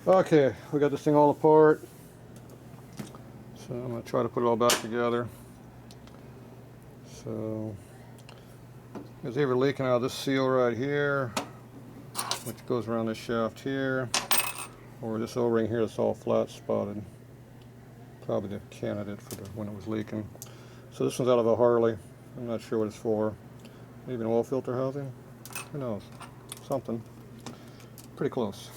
Okay, we got this thing all apart. So I'm going to try to put it all back together. So there's either leaking out of this seal right here, which goes around this shaft here, or this O-ring here that's all flat spotted. Probably the candidate for when it was leaking. So this one's out of a Harley. I'm not sure what it's for. Maybe an oil filter housing? Who knows? Something. Pretty close.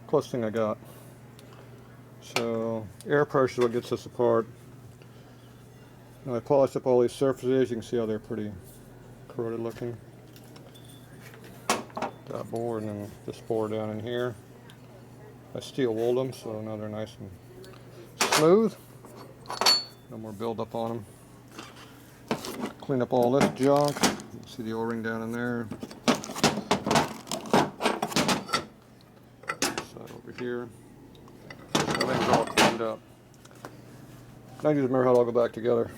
Close thing I got. So air pressure is what gets this apart. Now I polished up all these surfaces. You can see how they're pretty corroded looking. That board and then this board down in here. I steel wooled them, so now they're nice and smooth. No more build up on them. Clean up all this junk. You can see the O-ring down in there. Side over here. Everything's all cleaned up. Now I need to remember how it all go back together.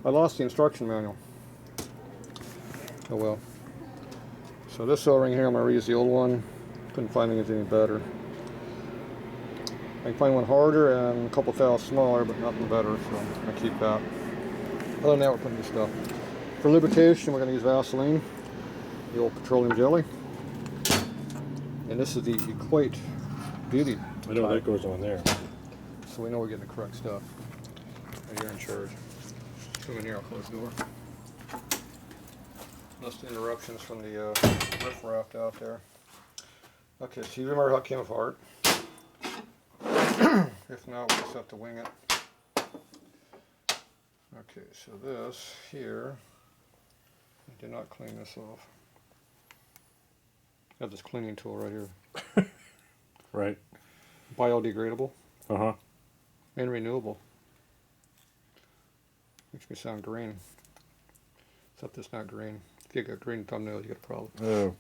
I lost the instruction manual. Oh well. So this O-ring here, I'm going to reuse the old one. Couldn't find anything any better. I can find one harder and a couple thou smaller, but nothing better, so I'm going to keep that. Other than that, we're putting this stuff. For lubrication, we're going to use Vaseline, the old petroleum jelly. And this is the Equate Beauty. I know that goes on there. So we know we're getting the correct stuff. And you're in charge. Come in here, I'll close the door. Most interruptions from the riff raft out there. Okay, so you remember how it came apart. If not, we'll just have to wing it. Okay, so this here, I did not clean this off. I have this cleaning tool right here. Right. Biodegradable. Uh-huh. And renewable. Makes me sound green. Except it's not green. If you got green thumbnails, you got a problem. Oh.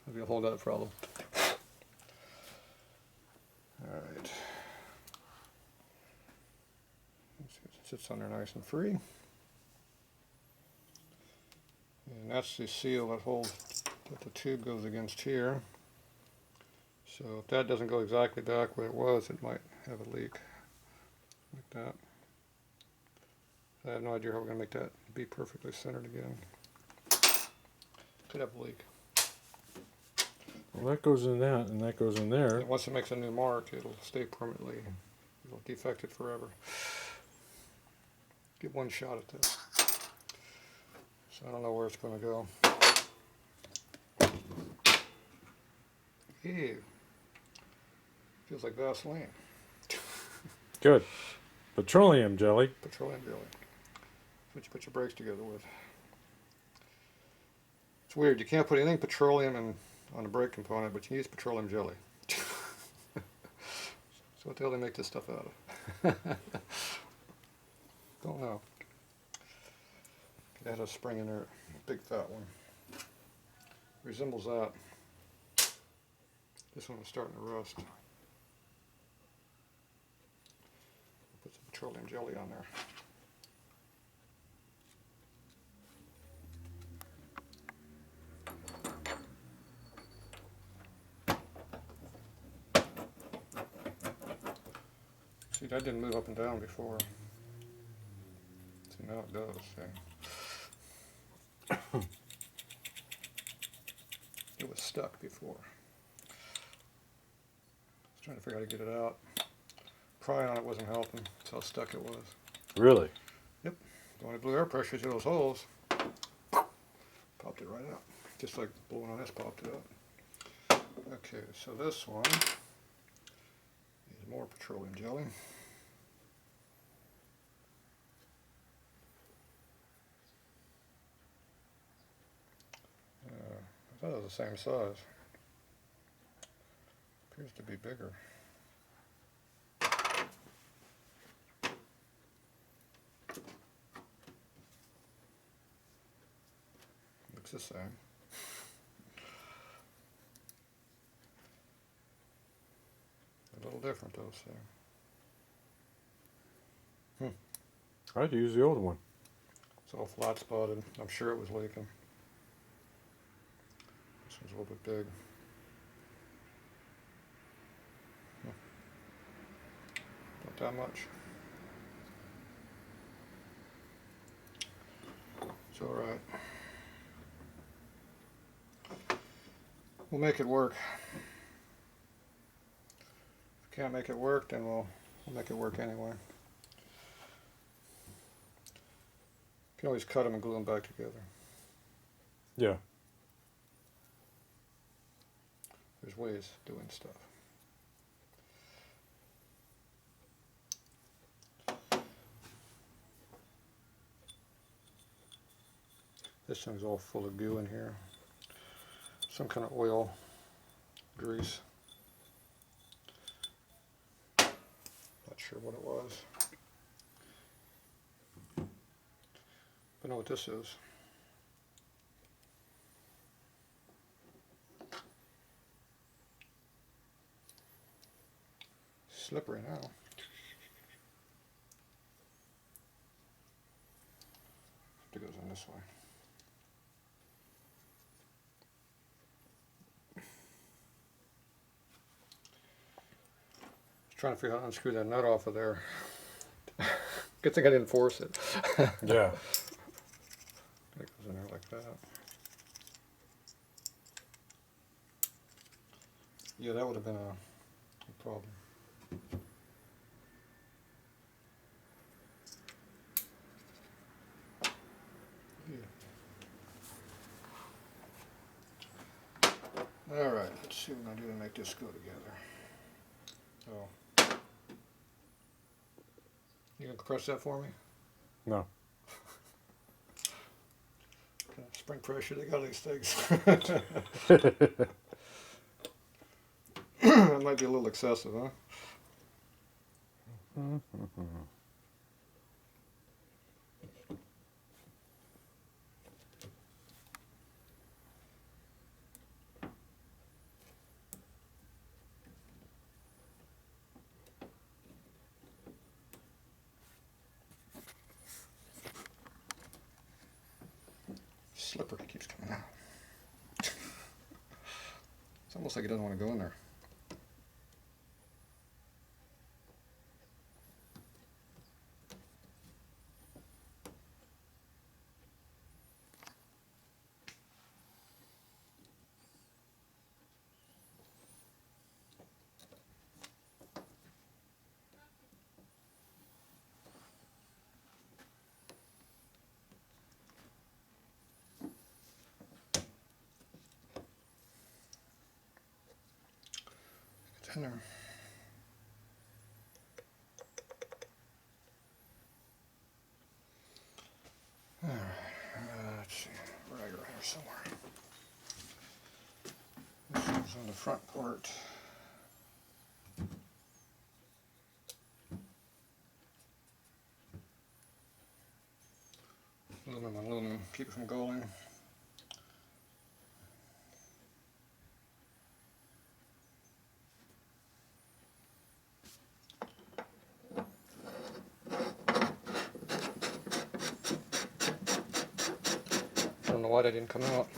Maybe you'll hold that problem. Alright. It sits on there nice and free. And that's the seal that holds, that the tube goes against here. So if that doesn't go exactly back where it was, it might have a leak. Like that. I have no idea how we're going to make that be perfectly centered again. Could have a leak. Well, that goes in that, and that goes in there. And once it makes a new mark, it'll stay permanently. It'll defect it forever. Get one shot at this. So I don't know where it's going to go. Ew. Feels like Vaseline. Good. Petroleum jelly. Petroleum jelly. That's what you put your brakes together with. It's weird. You can't put anything petroleum on a brake component, but you use petroleum jelly. So what the hell do they make this stuff out of? Don't know. It had a spring in there, big fat one. Resembles that. This one was starting to rust. Put some petroleum jelly on there. See, that didn't move up and down before. See, now it does. See. It was stuck before. I was trying to figure out how to get it out. Prying on it wasn't helping. That's how stuck it was. Really? Yep. When I blew air pressure through those holes, popped it right out. Just like blowing on this popped it out. Okay, so this one is more petroleum jelly. I thought it was the same size. Appears to be bigger. Looks the same. A little different though, so. I'd use the old one. It's all flat spotted. I'm sure it was leaking. This one's a little bit big. that much. It's alright. We'll make it work. If we can't make it work, then we'll make it work anyway. You can always cut them and glue them back together. Yeah. There's ways of doing stuff. This thing's all full of goo in here. Some kind of oil, grease. Not sure what it was. But I know what this is. Slippery now. It goes in this way. Trying to figure out how to unscrew that nut off of there. Good thing I didn't force it. Yeah. It goes in there like that. Yeah, that would have been a problem. Yeah. Alright, let's see what I'm going to do to make this go together. Oh. You going to compress that for me? No. Spring pressure, they got these things. That might be a little excessive, huh? Slippery keeps coming out. It's almost like it doesn't want to go in there. It's in there. Alright, let's see. Right around here somewhere. This one's on the front part. Aluminum, keep it from going. I don't know why that didn't come out.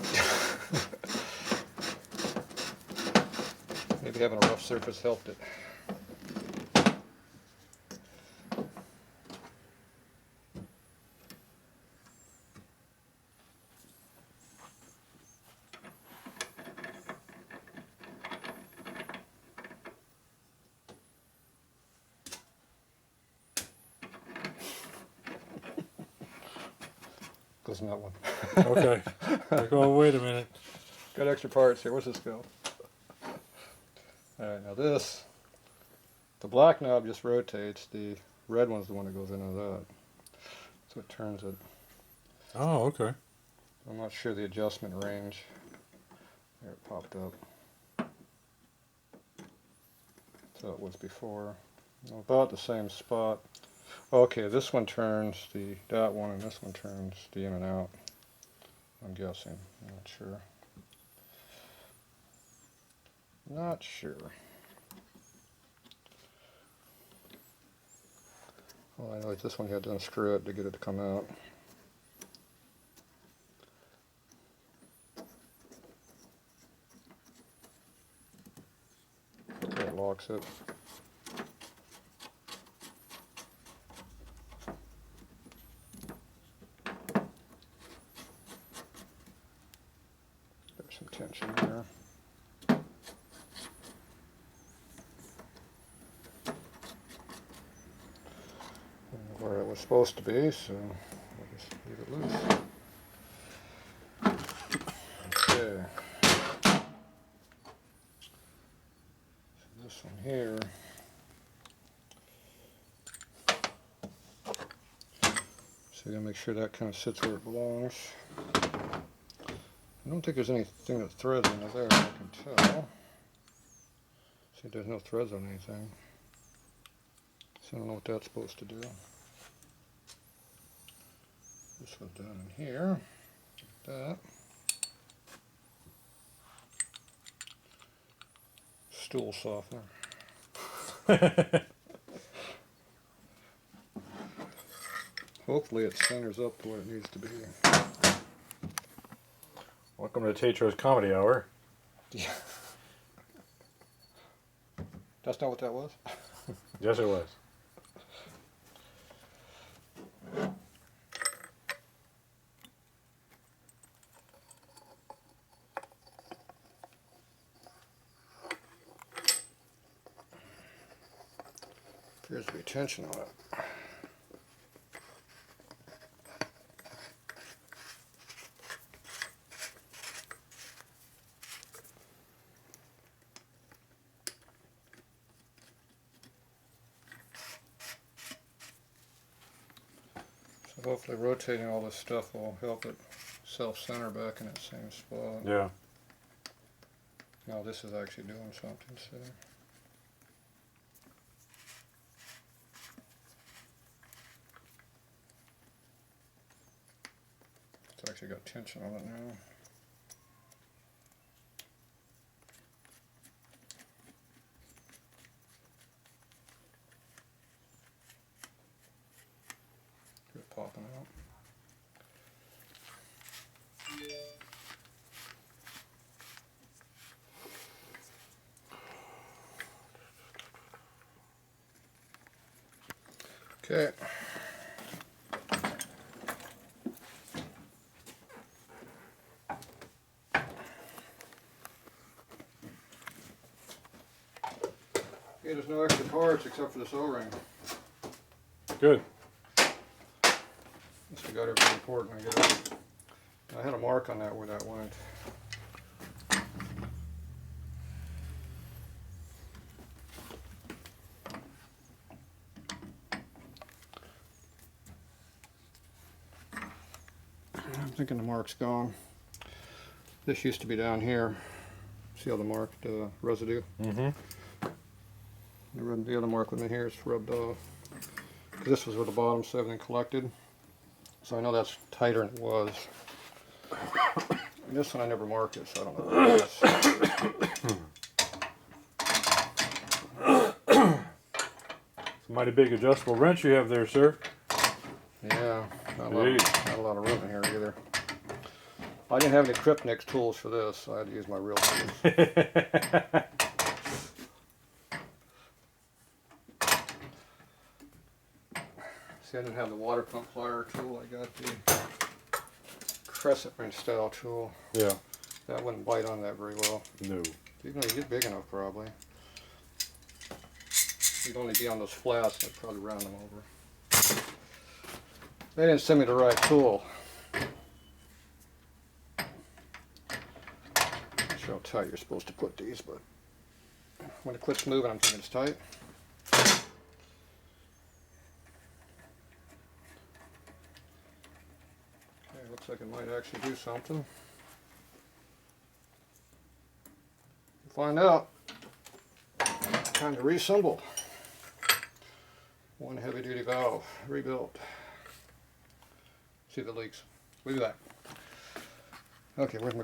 Maybe having a rough surface helped it. Goes in that one. Okay. Oh, wait a minute. Got extra parts here. Where's this go? Alright, now this, the black knob just rotates. The red one's the one that goes into that. So it turns it. Oh, okay. I'm not sure the adjustment range. There it popped up. So it was before. About the same spot. Okay, this one turns that one, and this one turns the in and out. I'm guessing. I'm not sure. Not sure. Well, I know this one you had to unscrew it to get it to come out. That locks it. was supposed to be, so we'll just leave it loose. Okay. So this one here. So you gotta make sure that kind of sits where it belongs. I don't think there's anything that threads in there, I can tell. See, there's no threads on anything. So I don't know what that's supposed to do. This one's down in here, like that. Stool softener. Hopefully it centers up to what it needs to be. Welcome to Tatro's Comedy Hour. Yeah. That's not what that was? Yes, it was. Appears to be tension on it. So hopefully rotating all this stuff will help it self-center back in that same spot. Yeah. Now this is actually doing something, so. It's actually got tension on it now. Good popping out. Okay. Okay, there's no extra parts except for this O-ring. Good. Must have got everything important, I guess. I had a mark on that where that went. I'm thinking the mark's gone. This used to be down here. See how the marked residue? Mm-hmm. The other mark within here is rubbed off. This was where the bottom 7 collected. So I know that's tighter than it was. And this one I never marked it, so I don't know what it is. It's a mighty big adjustable wrench you have there, sir. Yeah, not a lot of room in here either. I didn't have any Krypnik tools for this, so I had to use my real tools. See, I didn't have the water pump plier tool. I got the crescent wrench style tool. Yeah. That wouldn't bite on that very well. No. Even though you get big enough, probably. You'd only be on those flats, and I'd probably round them over. They didn't send me the right tool. Not sure how tight you're supposed to put these, but when it quits moving, I'm thinking it's tight. Okay, looks like it might actually do something. We'll find out. Time to reassemble. One heavy-duty valve rebuilt. See the leaks. Look at that. Okay, where's my